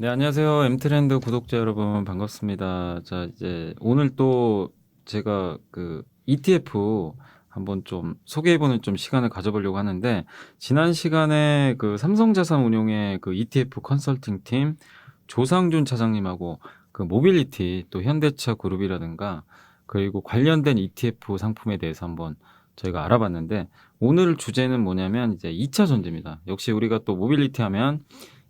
네, 안녕하세요. 엠트렌드 구독자 여러분 반갑습니다. 자, 이제 오늘 또 제가 그 ETF 한번 좀 소개해보는 좀 시간을 가져보려고 하는데, 지난 시간에 그 삼성자산운용의 그 ETF 컨설팅 팀 조상준 차장님하고 그 모빌리티 또 현대차 그룹이라든가 그리고 관련된 ETF 상품에 대해서 한번 저희가 알아봤는데, 오늘 주제는 뭐냐면 이제 2차 전지입니다. 역시 우리가 또 모빌리티 하면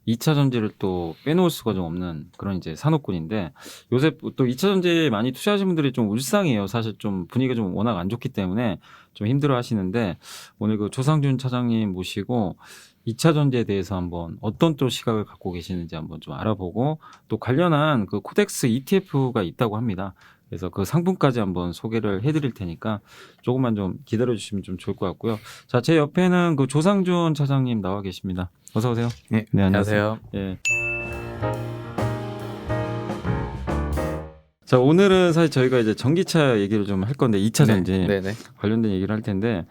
2차 전지를 또 빼놓을 수가 좀 없는 그런 이제 산업군인데, 요새 또 2차 전지에 많이 투자하시는 분들이 좀 울상이에요. 사실 좀 분위기가 좀 워낙 안 좋기 때문에 좀 힘들어 하시는데, 오늘 그 조상준 차장님 모시고 2차 전지에 대해서 한번 어떤 또 시각을 갖고 계시는지 한번 좀 알아보고, 또 관련한 그 코덱스 ETF가 있다고 합니다. 그래서 그 상품까지 한번 소개를 해드릴 테니까 조금만 좀 기다려주시면 좀 좋을 것 같고요. 자, 제 옆에는 그 조상준 차장님 나와 계십니다. 어서 오세요. 네, 네, 안녕하세요. 예. 자, 오늘은 사실 저희가 이제 전기차 얘기를 좀 할 건데, 2차 전지 네네. 관련된 얘기를 할 텐데,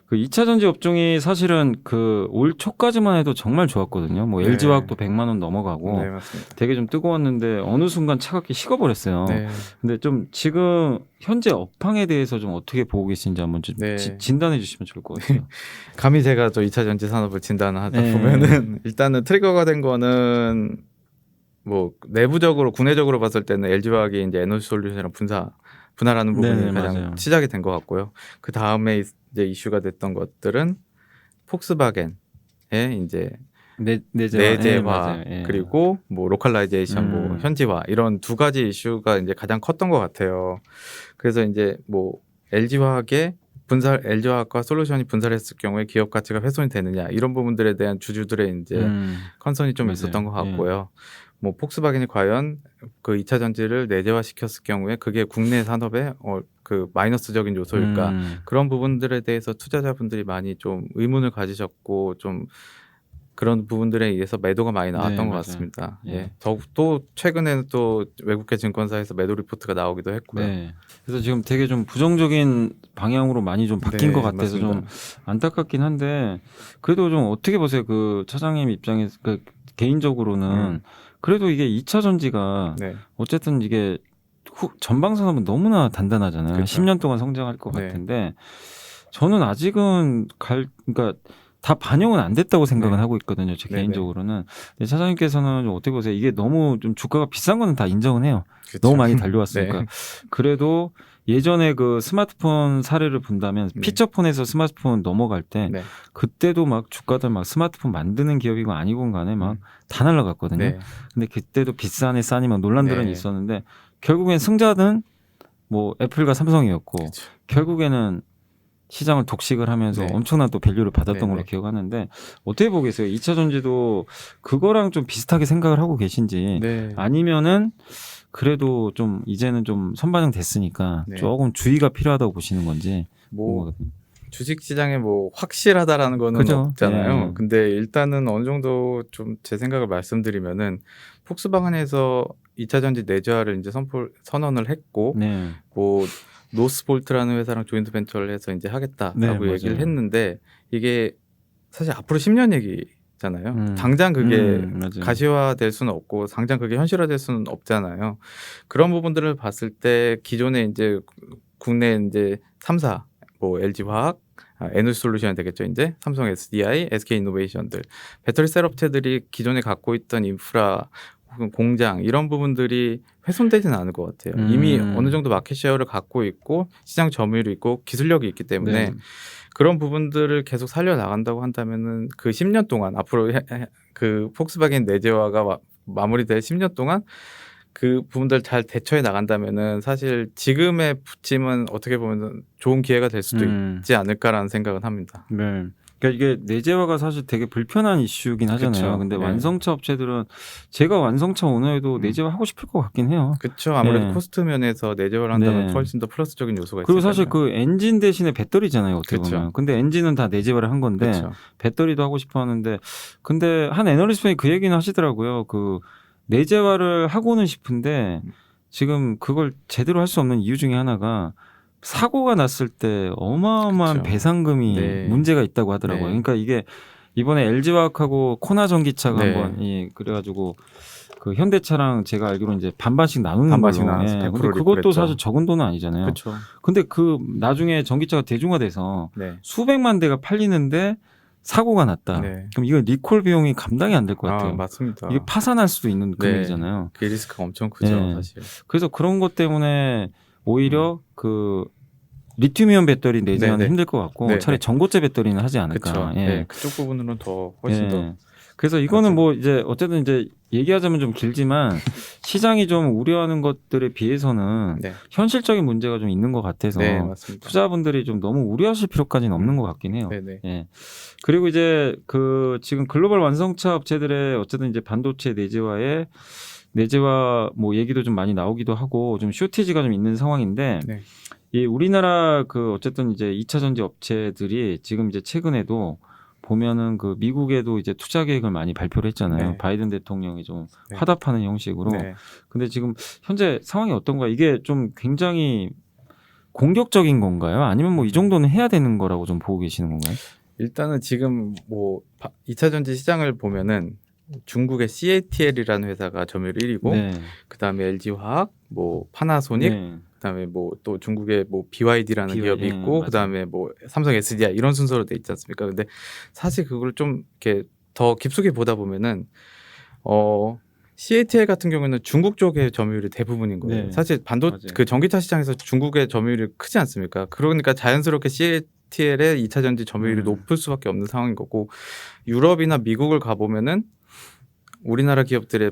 그 2차 전지 업종이 사실은 그 올 초까지만 해도 정말 좋았거든요. 뭐 네. LG화학도 100만 원 넘어가고 네, 맞습니다. 되게 좀 뜨거웠는데 어느 순간 차갑게 식어버렸어요. 네. 근데 좀 지금 현재 업황에 대해서 좀 어떻게 보고 계신지 한번 좀 네. 진단해 주시면 좋을 것 같아요. 감히 제가 또 2차 전지 산업을 진단하다 네. 보면은 일단은 트리거가 된 거는 뭐 내부적으로 국내적으로 봤을 때는 LG화학이 이제 에너지솔루션이랑 분할하는 부분이 네네, 가장 맞아요. 시작이 된 것 같고요. 그 다음에 이제 이슈가 됐던 것들은 폭스바겐의 이제 내재화 맞아요. 예. 그리고 뭐 로컬라이제이션, 뭐 현지화 이런 두 가지 이슈가 이제 가장 컸던 것 같아요. 그래서 이제 뭐 LG화학과 솔루션이 분할했을 경우에 기업 가치가 훼손이 되느냐 이런 부분들에 대한 주주들의 이제 컨선이 좀 맞아요. 있었던 것 같고요. 뭐 폭스바겐이 과연 그 2차 전지를 내재화 시켰을 경우에 그게 국내 산업에 그 마이너스적인 요소일까 그런 부분들에 대해서 투자자분들이 많이 좀 의문을 가지셨고 좀 그런 부분들에 의해서 매도가 많이 나왔던 네, 것 맞아요. 같습니다. 예. 예. 또 최근에는 또 외국계 증권사에서 매도 리포트가 나오기도 했고요. 네. 그래서 지금 되게 좀 부정적인 방향으로 많이 좀 바뀐 네, 것 같아서 맞습니다. 좀 안타깝긴 한데, 그래도 좀 어떻게 보세요? 그 차장님 입장에서 그 개인적으로는 그래도 이게 2차 전지가 네. 어쨌든 이게 전방 산업은 너무나 단단하잖아요. 그렇죠. 10년 동안 성장할 것 네. 같은데, 저는 아직은 그러니까 다 반영은 안 됐다고 생각은 네. 하고 있거든요. 제 네네. 개인적으로는. 근데 차장님께서는 좀 어떻게 보세요? 이게 너무 좀 주가가 비싼 거는 다 인정은 해요. 그렇죠. 너무 많이 달려왔으니까. 네. 그래도 예전에 그 스마트폰 사례를 본다면 네. 피처폰에서 스마트폰 넘어갈 때 네. 그때도 막 주가들 막 스마트폰 만드는 기업이고 아니건 간에 막 다 날라갔거든요. 네. 근데 그때도 비싸네 싸니 막 논란들은 네. 있었는데, 결국엔 승자는 뭐 애플과 삼성이었고, 그렇죠. 결국에는 시장을 독식을 하면서 네. 엄청난 또 밸류를 받았던 네네. 걸로 기억하는데, 어떻게 보겠어요? 2차 전지도 그거랑 좀 비슷하게 생각을 하고 계신지, 네. 아니면은 그래도 좀 이제는 좀 선반영 됐으니까 네. 조금 주의가 필요하다고 보시는 건지 뭐 궁금하거든요. 주식 시장에 뭐 확실하다라는 거는 그죠? 없잖아요. 예. 근데 일단은 어느 정도 좀 제 생각을 말씀드리면은 폭스바겐에서 2차 전지 내재화를 이제 선언을 했고 네. 뭐 노스볼트라는 회사랑 조인트 벤처를 해서 이제 하겠다라고 네, 얘기를 맞아요. 했는데, 이게 사실 앞으로 10년 얘기잖아요. 당장 그게 맞아요. 가시화될 수는 없고 당장 그게 현실화될 수는 없잖아요. 그런 부분들을 봤을 때 기존에 이제 국내 이제 3사 뭐 LG화학, 에너지솔루션이 되겠죠. 이제 삼성 SDI, SK이노베이션들, 배터리 셀 업체들이 기존에 갖고 있던 인프라 혹은 공장 이런 부분들이 훼손되지는 않을 것 같아요. 이미 어느 정도 마켓쉐어를 갖고 있고 시장 점유율이 있고 기술력이 있기 때문에 네. 그런 부분들을 계속 살려나간다고 한다면은 그 10년 동안 앞으로 그 폭스바겐 내재화가 마무리될 10년 동안 그 부분들 잘 대처해 나간다면은 사실 지금의 부침은 어떻게 보면 좋은 기회가 될 수도 있지 않을까라는 생각은 합니다. 네. 그러니까 이게 내재화가 사실 되게 불편한 이슈긴 하잖아요. 그쵸. 근데 네. 완성차 업체들은, 제가 완성차 오너에도 내재화 하고 싶을 것 같긴 해요. 그렇죠. 아무래도 네. 코스트 면에서 내재화를 한다면 네. 훨씬 더 플러스적인 요소가 그리고 있으니까요. 사실 그 엔진 대신에 배터리잖아요, 어떻게 그쵸. 보면. 근데 엔진은 다 내재화를 한 건데 그쵸. 배터리도 하고 싶어 하는데, 근데 한 애널리스트분이 그 얘기는 하시더라고요. 그 내재화를 하고는 싶은데 지금 그걸 제대로 할 수 없는 이유 중에 하나가, 사고가 났을 때 어마어마한 그쵸. 배상금이 네. 문제가 있다고 하더라고요. 네. 그러니까 이게 이번에 LG화학하고 코나 전기차가 네. 한번 그래가지고 그 현대차랑 제가 알기로는 이제 반반씩 나누는 반반씩 걸로. 나눠서 예. 100% 근데 그것도 리콜했죠. 사실 적은 돈은 아니잖아요. 그렇죠. 근데 그 나중에 전기차가 대중화돼서 네. 수백만 대가 팔리는데 사고가 났다. 네. 그럼 이거 리콜 비용이 감당이 안 될 것 같아요. 맞습니다. 이게 파산할 수도 있는 네. 금액이잖아요. 그 리스크가 엄청 크죠, 네. 사실. 그래서 그런 것 때문에 오히려 그 리튬이온 배터리 내재하는 네네. 힘들 것 같고 네네. 차라리 전고체 배터리는 하지 않을까. 그렇죠. 예. 네. 그쪽 부분으로는 더 훨씬 예. 더. 그래서 이거는 맞아요. 뭐 이제 어쨌든 이제 얘기하자면 좀 길지만 시장이 좀 우려하는 것들에 비해서는 네. 현실적인 문제가 좀 있는 것 같아서 네, 맞습니다. 투자분들이 좀 너무 우려하실 필요까지는 없는 것 같긴 해요. 네네. 예. 그리고 이제 그 지금 글로벌 완성차 업체들의 어쨌든 이제 반도체 내재화 뭐 얘기도 좀 많이 나오기도 하고 좀 쇼티지가 좀 있는 상황인데 네. 이 우리나라 그 어쨌든 이제 2차 전지 업체들이 지금 이제 최근에도 보면은 그 미국에도 이제 투자 계획을 많이 발표를 했잖아요. 네. 바이든 대통령이 좀 네. 화답하는 형식으로. 네. 근데 지금 현재 상황이 어떤가? 이게 좀 굉장히 공격적인 건가요? 아니면 뭐 이 정도는 해야 되는 거라고 좀 보고 계시는 건가요? 일단은 지금 뭐 2차 전지 시장을 보면은 중국의 CATL이라는 회사가 점유율 1위고 네. 그다음에 LG화학, 뭐 파나소닉, 네. 그다음에 뭐 또 중국의 뭐 BYD라는 기업이 예, 있고 맞아요. 그다음에 뭐 삼성 SDI 이런 순서로 돼 있지 않습니까? 근데 사실 그걸 좀 이렇게 더 깊숙이 보다 보면은 CATL 같은 경우에는 중국 쪽의 점유율이 대부분인 거예요. 네. 사실 맞아요. 그 전기차 시장에서 중국의 점유율이 크지 않습니까? 그러니까 자연스럽게 CATL의 2차 전지 점유율이 높을 수밖에 없는 상황인 거고 유럽이나 미국을 가 보면은 우리나라 기업들의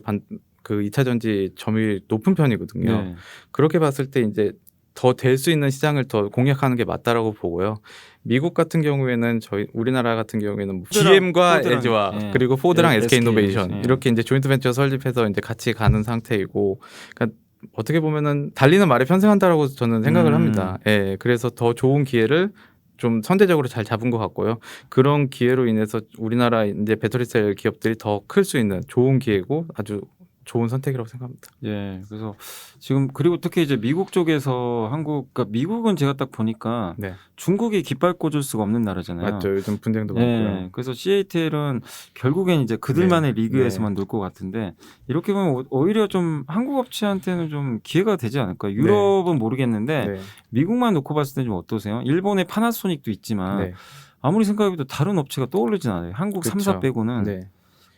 그 2차 전지 점유율이 높은 편이거든요. 네. 그렇게 봤을 때 이제 더 될 수 있는 시장을 더 공략하는 게 맞다라고 보고요. 미국 같은 경우에는 우리나라 같은 경우에는 GM과 포드랑, LG와 예. 그리고 포드랑 SK SK 이노베이션 예. 이렇게 이제 조인트 벤처 설립해서 이제 같이 가는 상태이고, 그러니까 어떻게 보면은 달리는 말에 편승한다라고 저는 생각을 합니다. 예, 그래서 더 좋은 기회를 좀 선제적으로 잘 잡은 것 같고요. 그런 기회로 인해서 우리나라 이제 배터리셀 기업들이 더 클 수 있는 좋은 기회고 아주 좋은 선택이라고 생각합니다. 예. 그래서 지금 그리고 특히 이제 미국 쪽에서 그러니까 미국은 제가 딱 보니까 네, 중국이 깃발 꽂을 수가 없는 나라잖아요. 맞죠. 요즘 분쟁도 예. 많고요. 그래서 CATL은 결국엔 이제 그들만의 리그에서만 놀 것 같은데 이렇게 보면 오히려 좀 한국 업체한테는 좀 기회가 되지 않을까. 유럽은 모르겠는데 네, 미국만 놓고 봤을 때 좀 어떠세요? 일본의 파나소닉도 있지만 네, 아무리 생각해도 다른 업체가 떠오르진 않아요. 한국 그쵸. 3사 빼고는. 네.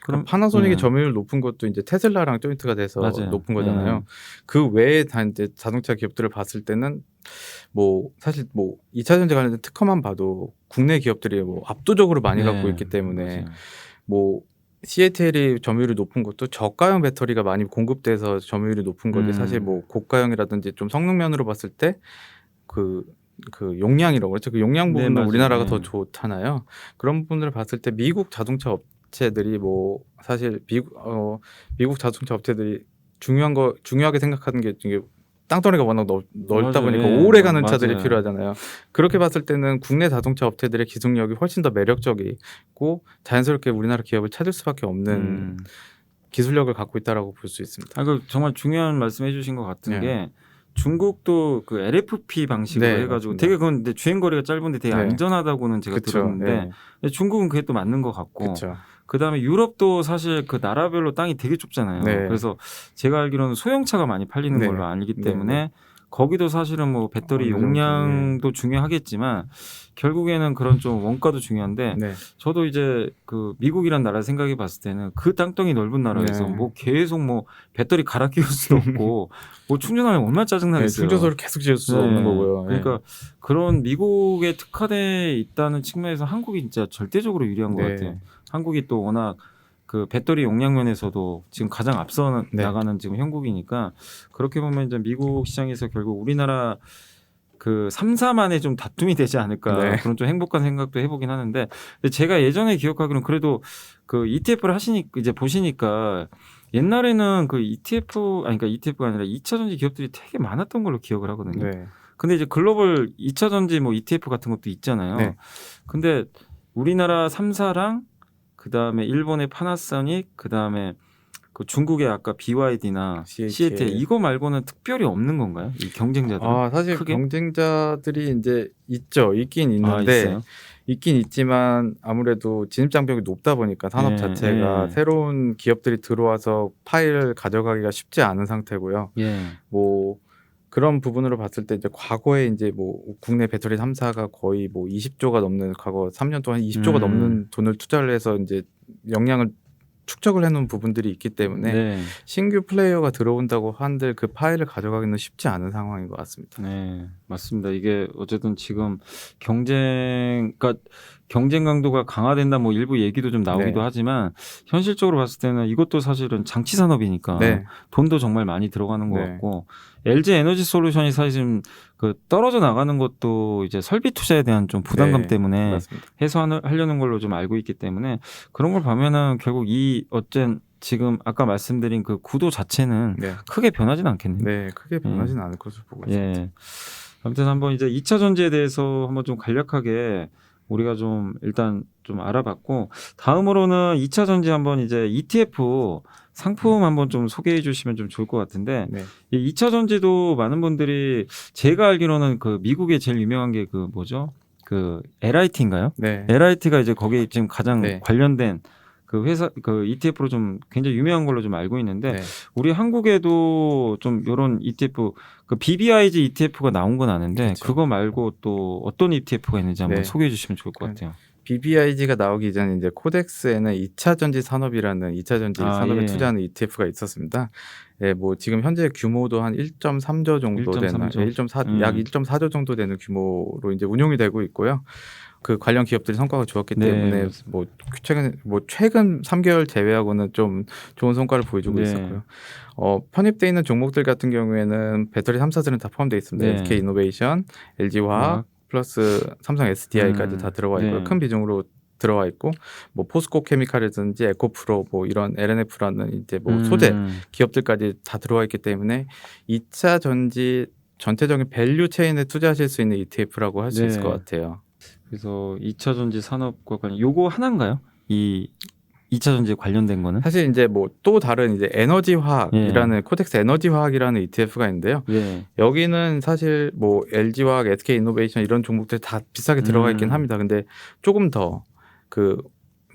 그럼 파나소닉이 예. 점유율 높은 것도 이제 테슬라랑 조인트가 돼서 맞아요. 높은 거잖아요. 그 외에 다 이제 자동차 기업들을 봤을 때는 뭐 사실 뭐 2차 전지 관련된 특허만 봐도 국내 기업들이 뭐 압도적으로 많이 네. 갖고 있기 때문에 맞아요. 뭐 CATL이 점유율이 높은 것도 저가형 배터리가 많이 공급돼서 점유율이 높은 거지 사실 뭐 고가형이라든지 좀 성능 면으로 봤을 때 그 용량이라고 그랬죠. 그 용량 네, 부분은 맞아요. 우리나라가 네. 더 좋잖아요. 그런 부분을 봤을 때 미국 자동차 업체들이 뭐 사실 미국 자동차 업체들이 중요하게 생각하는 게 이게 땅덩어리가 워낙 넓다 맞아요. 보니까 예. 오래 가는 맞아요. 차들이 필요하잖아요. 그렇게 봤을 때는 국내 자동차 업체들의 기술력이 훨씬 더 매력적이고 자연스럽게 우리나라 기업을 찾을 수밖에 없는 기술력을 갖고 있다라고 볼 수 있습니다. 그 정말 중요한 말씀해 주신 것 같은 네. 게 중국도 그 LFP 방식으로 네, 해가지고 맞습니다. 되게 그건 근데 주행 거리가 짧은데 되게 네. 안전하다고는 제가 그쵸. 들었는데 네. 근데 중국은 그게 또 맞는 것 같고 그렇죠. 그다음에 유럽도 사실 그 나라별로 땅이 되게 좁잖아요. 네. 그래서 제가 알기로는 소형차가 많이 팔리는 네. 걸로 알기 네, 때문에 네. 거기도 사실은 뭐 배터리 어느 정도, 용량도 중요하겠지만 결국에는 그런 좀 원가도 중요한데 네. 저도 이제 그 미국이란 나라 생각해 봤을 때는 그 땅덩이 넓은 나라에서 네. 뭐 계속 뭐 배터리 갈아 끼울 수도 없고 뭐 충전하면 얼마나 네, 짜증나겠어요. 충전소를 계속 지을 수 네. 없는 거고요. 그러니까 그런 미국에 특화돼 있다는 측면에서 한국이 진짜 절대적으로 유리한 것 네. 같아요. 한국이 또 워낙 그 배터리 용량 면에서도 지금 가장 앞서 네. 나가는 지금 형국이니까 그렇게 보면 이제 미국 시장에서 결국 우리나라 그 3사만의 좀 다툼이 되지 않을까 네. 그런 좀 행복한 생각도 해보긴 하는데 근데 제가 예전에 기억하기로는 그래도 그 ETF를 하시니까 이제 보시니까 옛날에는 그 그러니까 ETF가 아니라 2차 전지 기업들이 되게 많았던 걸로 기억을 하거든요. 네. 근데 이제 글로벌 2차 전지 뭐 ETF 같은 것도 있잖아요. 네. 근데 우리나라 3사랑 그다음에 일본의 파나소닉 그다음에 그 중국의 아까 BYD나 CATL 이거 말고는 특별히 없는 건가요? 이 경쟁자들? 사실 크게? 경쟁자들이 이제 있긴 아, 있는데 있어요? 있긴 있지만 아무래도 진입 장벽이 높다 보니까 산업 예, 자체가 예. 새로운 기업들이 들어와서 파일을 가져가기가 쉽지 않은 상태고요. 예. 뭐 그런 부분으로 봤을 때 이제 과거에 이제 뭐 국내 배터리 3사가 거의 뭐 20조가 넘는 과거 3년 동안 20조가 넘는 돈을 투자를 해서 이제 역량을 축적을 해놓은 부분들이 있기 때문에 네. 신규 플레이어가 들어온다고 한들 그 파일을 가져가기는 쉽지 않은 상황인 것 같습니다. 네, 맞습니다. 이게 어쨌든 지금 그러니까 경쟁 강도가 강화된다 뭐 일부 얘기도 좀 나오기도 네. 하지만 현실적으로 봤을 때는 이것도 사실은 장치 산업이니까 네. 돈도 정말 많이 들어가는 것 네. 같고 LG 에너지 솔루션이 사실 지금 그 떨어져 나가는 것도 이제 설비 투자에 대한 좀 부담감 네, 때문에 맞습니다. 해소하려는 걸로 좀 알고 있기 때문에 그런 걸 보면은 결국 어쨌든 지금 아까 말씀드린 그 구도 자체는 네. 크게 변하진 않겠네요. 네, 크게 변하지는 않을 것으로 보고 있습니다. 예. 아무튼 한번 이제 2차 전지에 대해서 한번 좀 간략하게 우리가 좀 일단 좀 알아봤고 다음으로는 2차 전지 한번 이제 ETF 상품 한번 좀 소개해 주시면 좀 좋을 것 같은데 네. 이 2차 전지도 많은 분들이 제가 알기로는 그 미국에 제일 유명한 게 그 뭐죠? 그 LIT인가요? 네. LIT가 이제 거기에 지금 가장 네. 관련된 그 회사 그 ETF로 좀 굉장히 유명한 걸로 좀 알고 있는데 네. 우리 한국에도 좀 이런 ETF 그 BBIG ETF가 나온 건 아는데 그렇죠. 그거 말고 또 어떤 ETF가 있는지 한번 네. 소개해 주시면 좋을 것 같아요. BBIG가 나오기 전에 이제 코덱스에는 2차 전지 산업이라는 2차 전지 산업에 예. 투자하는 ETF가 있었습니다. 예, 뭐 지금 현재 규모도 한 1.3조 정도 되는 1.3조. 1.4 약 1.4조 정도 되는 규모로 이제 운용이 되고 있고요. 그 관련 기업들이 성과가 좋았기 네, 때문에 맞습니다. 뭐 최근 3개월 제외하고는 좀 좋은 성과를 보여주고 네. 있었고요. 편입돼 있는 종목들 같은 경우에는 배터리 3사들은 다 포함되어 있습니다. 네. SK 이노베이션, LG 화학 플러스 삼성 SDI까지 다 들어와 있고요. 네. 큰 비중으로 들어와 있고 뭐 포스코 케미칼이든지 에코프로 뭐 이런 LNF라는 이제 뭐 소재 기업들까지 다 들어와 있기 때문에 2차 전지 전체적인 밸류 체인에 투자하실 수 있는 ETF라고 할 수 있을 것 같아요. 그래서 2차 전지 산업과 관련 요거 하나인가요? 이 2차 전지에 관련된 거는? 사실 이제 뭐 또 다른 이제 에너지 화학이라는 코덱스 에너지 화학이라는 ETF가 있는데요. 예. 여기는 사실 뭐 LG 화학, SK 이노베이션 이런 종목들 다 비싸게 들어가 있긴 합니다. 근데 조금 더 그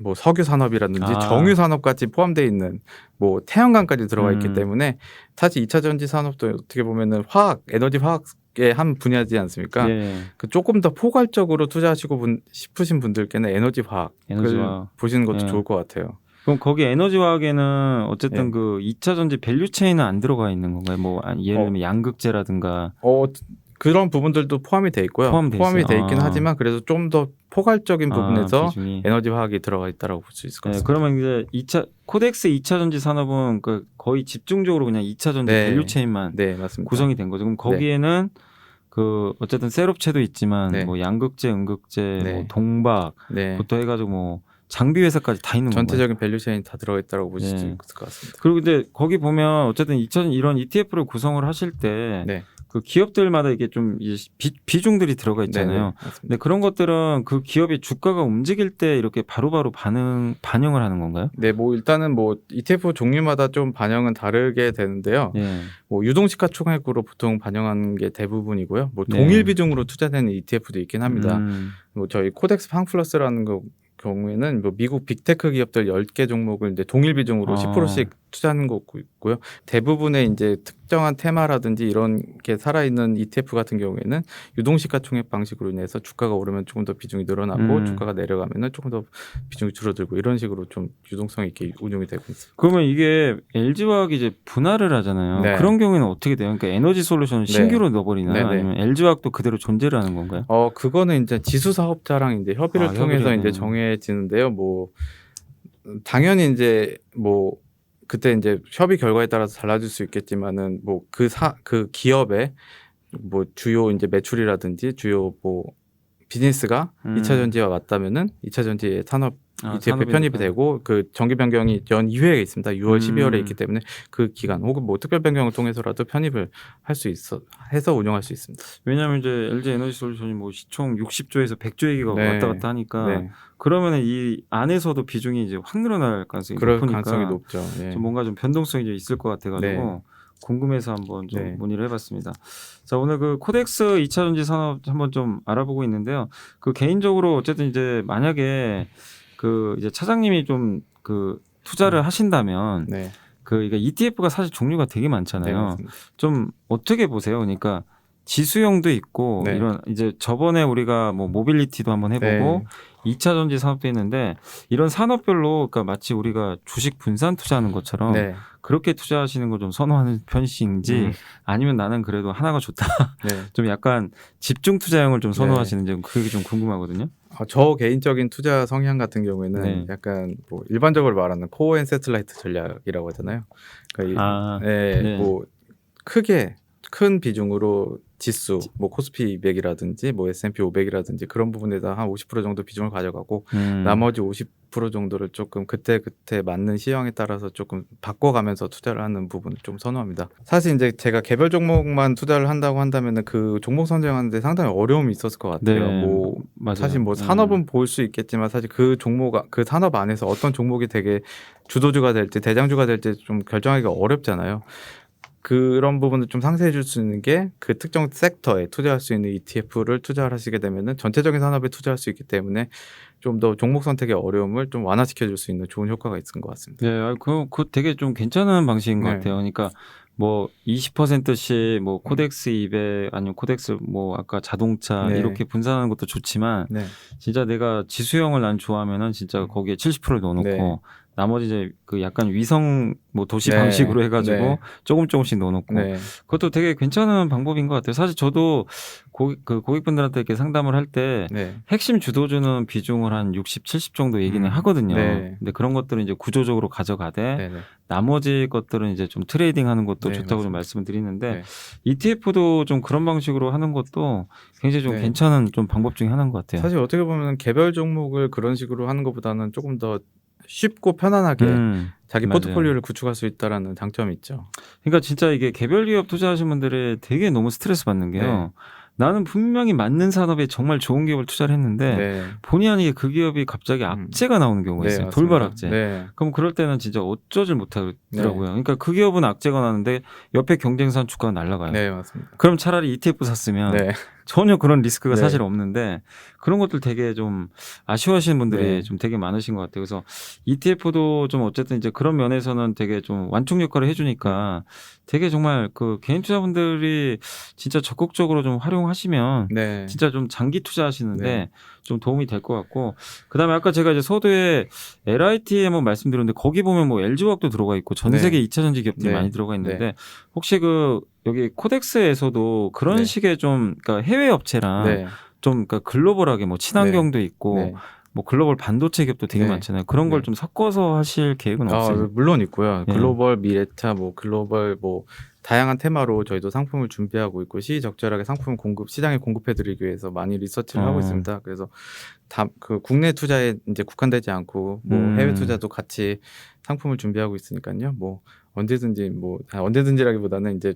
뭐 석유 산업이라든지 정유 산업까지 포함되어 있는 뭐 태양광까지 들어가 있기 때문에 사실 2차 전지 산업도 어떻게 보면은 에너지 화학의 한 분야지 않습니까? 그 조금 더 포괄적으로 투자하시고 싶으신 분들께는 에너지 화학을 보시는 것도 좋을 것 같아요. 그럼 거기 에너지 화학에는 어쨌든 그 2차 전지 밸류 체인은 안 들어가 있는 건가요? 뭐 예를 들면 양극재라든가 그런 부분들도 포함이 돼 있고요. 포함이 돼 있긴 하지만 그래도 좀 더 포괄적인 부분에서 비중이. 에너지 화학이 들어가 있다고 볼 수 있을 것 같습니다. 그러면 이제 코덱스 2차 전지 산업은 그 거의 집중적으로 그냥 2차 전지 밸류 체인만 맞습니다. 구성이 된 거죠. 그럼 거기에는 그 어쨌든 셀업체도 있지만 뭐 양극재, 음극재, 뭐 동박부터 해가지고 뭐 장비 회사까지 다 있는 건가요? 전체적인 밸류 체인이 다 들어가 있다고 보실 수 있을 것 같습니다. 그리고 이제 거기 보면 어쨌든 이런 ETF를 구성을 하실 때 그 기업들마다 이게 좀 비중들이 들어가 있잖아요. 근데 그런 것들은 그 기업의 주가가 움직일 때 이렇게 바로바로 반영을 하는 건가요? 네, 뭐 일단은 뭐 ETF 종류마다 좀 반영은 다르게 되는데요. 뭐 유동시가총액으로 보통 반영하는 게 대부분이고요. 뭐 동일 비중으로 투자되는 ETF도 있긴 합니다. 뭐 저희 코덱스 팡플러스라는 경우에는 뭐 미국 빅테크 기업들 10개 종목을 이제 동일 비중으로 10%씩 투자하는 거 있고요. 대부분의 이제 특정한 테마라든지 이런 게 살아있는 ETF 같은 경우에는 유동시가총액 방식으로 인해서 주가가 오르면 조금 더 비중이 늘어나고 주가가 내려가면은 조금 더 비중이 줄어들고 이런 식으로 좀 유동성 있게 운용이 되고 있습니다. 그러면 이게 LG화학이 이제 분할을 하잖아요. 그런 경우에는 어떻게 돼요? 그러니까 에너지 솔루션을 신규로 넣어버리나요? 아니면 LG화학도 그대로 존재를 하는 건가요? 그거는 이제 지수 사업자랑 이제 협의를 통해서 이제 정해지는데요. 뭐 당연히 이제 뭐 그때 이제 협의 결과에 따라서 달라질 수 있겠지만은 뭐 그 기업의 뭐 주요 이제 매출이라든지 주요 뭐 비즈니스가 2차 전지와 맞다면은 2차 전지 산업 ETF에 산업에 편입이 대한. 되고 그 정기 변경이 연 2회가 있습니다. 6월, 12월에 있기 음. 때문에 그 기간 혹은 뭐 특별 변경을 통해서라도 편입을 할 수 해서 운영할 수 있습니다. 왜냐하면 이제 LG 에너지 솔루션이 뭐 시총 60조에서 100조 얘기가 왔다 네. 갔다 하니까 네. 그러면은 이 안에서도 비중이 이제 확 늘어날 가능성이 그럴 가능성이 높으니까 높죠. 예. 좀 뭔가 좀 변동성이 좀 있을 것 같아가지고 네. 궁금해서 한번 좀 네. 문의를 해봤습니다. 자, 오늘 그 코덱스 2차 전지 산업 한번 좀 알아보고 있는데요. 그 개인적으로 어쨌든 이제 만약에 그 이제 차장님이 좀 그 투자를 하신다면 네. 그 그러니까 ETF가 사실 종류가 되게 네, 많잖아요. 맞습니다. 좀 어떻게 보세요? 그러니까 지수형도 있고 네. 이런 이제 저번에 우리가 뭐 모빌리티도 한번 해보고 네. 2차 전지 산업도 있는데 이런 산업별로 그러니까 마치 우리가 주식 분산 투자하는 것처럼 네. 그렇게 투자하시는 걸 좀 선호하는 편이신지 아니면 나는 그래도 하나가 좋다. 네. 좀 약간 집중 투자형을 좀 네. 선호하시는지 그게 좀 궁금하거든요. 저 개인적인 투자 성향 같은 경우에는 네. 약간 뭐 일반적으로 말하는 코어 앤 세틀라이트 전략이라고 하잖아요. 그러니까 네. 뭐 크게 큰 비중으로 지수, 뭐 코스피 200이라든지 뭐 S&P 500이라든지 그런 부분에다 한 50% 정도 비중을 가져가고 나머지 50% 정도를 조금 그때 맞는 시황에 따라서 조금 바꿔가면서 투자를 하는 부분을 좀 선호합니다. 사실 이제 제가 개별 종목만 투자를 한다고 한다면은 그 종목 선정하는데 상당히 어려움이 있었을 것 같아요. 네, 뭐 맞아요. 사실 뭐 산업은 볼 수 있겠지만 사실 그 그 산업 안에서 어떤 종목이 되게 주도주가 될지 대장주가 될지 좀 결정하기가 어렵잖아요. 그런 부분을 좀 상세해 줄 수 있는 게 그 특정 섹터에 투자할 수 있는 ETF를 투자를 하시게 되면은 전체적인 산업에 투자할 수 있기 때문에 좀 더 종목 선택의 어려움을 좀 완화시켜 줄 수 있는 좋은 효과가 있는 것 같습니다. 네, 그거 되게 좀 괜찮은 방식인 것 네. 같아요. 그러니까 뭐 20%씩 뭐 코덱스 200 아니면 코덱스 뭐 아까 자동차 네. 이렇게 분산하는 것도 좋지만 네. 진짜 내가 지수형을 난 좋아하면은 진짜 거기에 70%를 넣어놓고 네. 나머지 이제 그 약간 위성 뭐 도시 네. 방식으로 해가지고 네. 조금씩 넣어놓고 네. 그것도 되게 괜찮은 방법인 것 같아요. 사실 저도 고객분들한테 이렇게 상담을 할 때 네. 핵심 주도주는 비중을 한 60, 70 정도 얘기는 하거든요. 네. 근데 그런 것들은 이제 구조적으로 가져가되 네. 네. 나머지 것들은 이제 좀 트레이딩 하는 것도 네, 좋다고 좀 맞습니다. 말씀을 드리는데 네. ETF도 좀 그런 방식으로 하는 것도 굉장히 좀 네. 괜찮은 좀 방법 중에 하나인 것 같아요. 사실 어떻게 보면 개별 종목을 그런 식으로 하는 것보다는 조금 더 쉽고 편안하게 자기 맞아요. 포트폴리오를 구축할 수 있다라는 장점이 있죠. 그러니까 진짜 이게 개별 기업 투자하시는 분들이 되게 너무 스트레스 받는 게요. 네. 나는 분명히 맞는 산업에 정말 좋은 기업을 투자를 했는데 네. 본의 아니게 그 기업이 갑자기 악재가 나오는 경우가 네, 있어요. 맞습니다. 돌발 악재. 네. 그럼 그럴 때는 진짜 어쩌질 못하더라고요. 네. 그러니까 그 기업은 악재가 나는데 옆에 경쟁사는 주가가 날아가요. 네, 맞습니다. 그럼 차라리 ETF 샀으면 네. 전혀 그런 리스크가 네. 사실 없는데 그런 것들 되게 좀 아쉬워하시는 분들이 네. 좀 되게 많으신 것 같아요. 그래서 ETF도 좀 어쨌든 이제 그런 면에서는 되게 좀 완충 역할을 해주니까 되게 정말 그 개인 투자분들이 진짜 적극적으로 좀 활용하시면 네. 진짜 좀 장기 투자하시는데 네. 좀 도움이 될 것 같고 그다음에 아까 제가 이제 서두에 LIT에 한번 말씀드렸는데 거기 보면 뭐 LG화학도 들어가 있고 전 네. 세계 2차 전지 기업들이 네. 많이 들어가 있는데 네. 혹시 그 여기 코덱스에서도 그런 네. 식의 좀 그러니까 해외 업체랑 네. 좀 그러니까 글로벌하게 뭐 친환경도 있고 네. 뭐 글로벌 반도체 기업도 되게 네. 많잖아요. 그런 걸 네. 좀 섞어서 하실 계획은 없어요? 물론 있고요. 예. 글로벌 미래차, 뭐 글로벌 뭐 다양한 테마로 저희도 상품을 준비하고 있고 시적절하게 상품 시장에 공급해드리기 위해서 많이 리서치를 하고 있습니다. 그래서 그 국내 투자에 이제 국한되지 않고 뭐 해외 투자도 같이 상품을 준비하고 있으니까요. 뭐 언제든지라기보다는 이제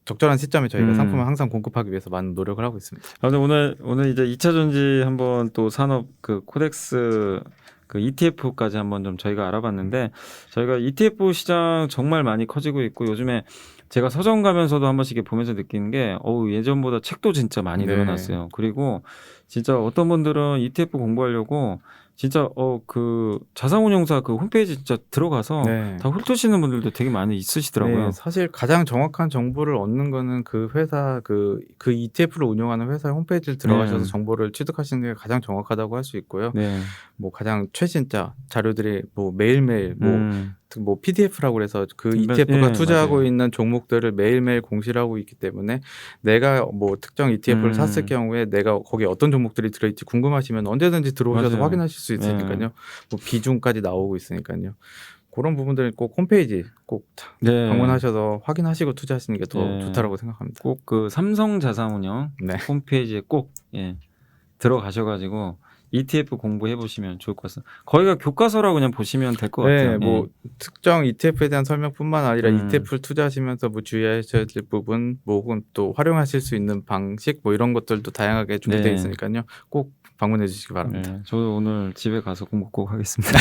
적절한 시점에 저희가 상품을 항상 공급하기 위해서 많은 노력을 하고 있습니다. 근데 오늘 이제 2차 전지 한번 또 산업 그 코덱스 그 ETF까지 한번 좀 저희가 알아봤는데 저희가 ETF 시장 정말 많이 커지고 있고 요즘에 제가 서점 가면서도 한 번씩 보면서 느끼는 게 예전보다 책도 진짜 많이 네. 늘어났어요. 그리고 진짜 어떤 분들은 ETF 공부하려고 진짜 그 자산운용사 그 홈페이지 진짜 들어가서 네. 다 훑으시는 분들도 되게 많이 있으시더라고요. 네, 사실 가장 정확한 정보를 얻는 거는 그 회사 그 ETF를 운영하는 회사의 홈페이지를 들어가셔서 네. 정보를 취득하시는 게 가장 정확하다고 할 수 있고요. 네. 뭐 가장 최신자 자료들이 뭐 매일매일 뭐 PDF라고 그래서 그 ETF가 투자하고 맞아요. 있는 종목들을 매일매일 공시를 하고 있기 때문에 내가 뭐 특정 ETF를 샀을 경우에 내가 거기에 어떤 종목들이 들어있지 궁금하시면 언제든지 들어오셔서 맞아요. 확인하실 수 있으니까요. 뭐 비중까지 나오고 있으니까요. 그런 부분들 꼭 홈페이지 꼭 방문하셔서 확인하시고 투자하시는 게 더 좋다라고 생각합니다. 꼭 그 삼성자산운용 네. 홈페이지에 꼭 들어가셔가지고 ETF 공부해 보시면 좋을 것 같습니다. 거기가 교과서라고 그냥 보시면 될 것 같아요. 네, 뭐 특정 ETF에 대한 설명뿐만 아니라 음. ETF를 투자하시면서 뭐 주의하셔야 될 부분, 뭐 혹은 또 활용하실 수 있는 방식, 뭐 이런 것들도 다양하게 준비되어 네. 있으니까요. 꼭 방문해 주시기 바랍니다. 네, 저도 오늘 집에 가서 공부 꼭 하겠습니다.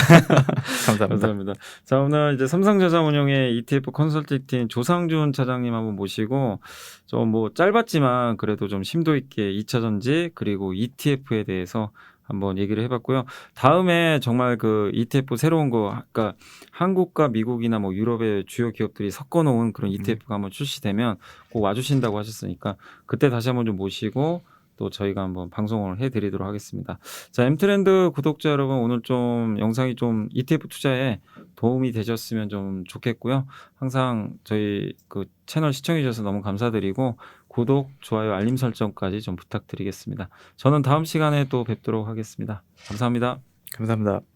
감사합니다. 감사합니다. 자, 오늘 이제 삼성자산운용의 ETF 컨설팅팀 조상준 차장님 한번 모시고 좀 뭐 짧았지만 그래도 좀 심도 있게 2차 전지 그리고 ETF에 대해서 한번 얘기를 해봤고요. 다음에 정말 그 ETF 새로운 거, 그러니까 한국과 미국이나 뭐 유럽의 주요 기업들이 섞어놓은 그런 ETF가 한번 출시되면 꼭 와주신다고 하셨으니까 그때 다시 한번 좀 모시고 또 저희가 한번 방송을 해드리도록 하겠습니다. 자, M트렌드 구독자 여러분, 오늘 좀 영상이 좀 ETF 투자에 도움이 되셨으면 좀 좋겠고요. 항상 저희 그 채널 시청해 주셔서 너무 감사드리고 구독, 좋아요, 알림 설정까지 좀 부탁드리겠습니다. 저는 다음 시간에 또 뵙도록 하겠습니다. 감사합니다. 감사합니다.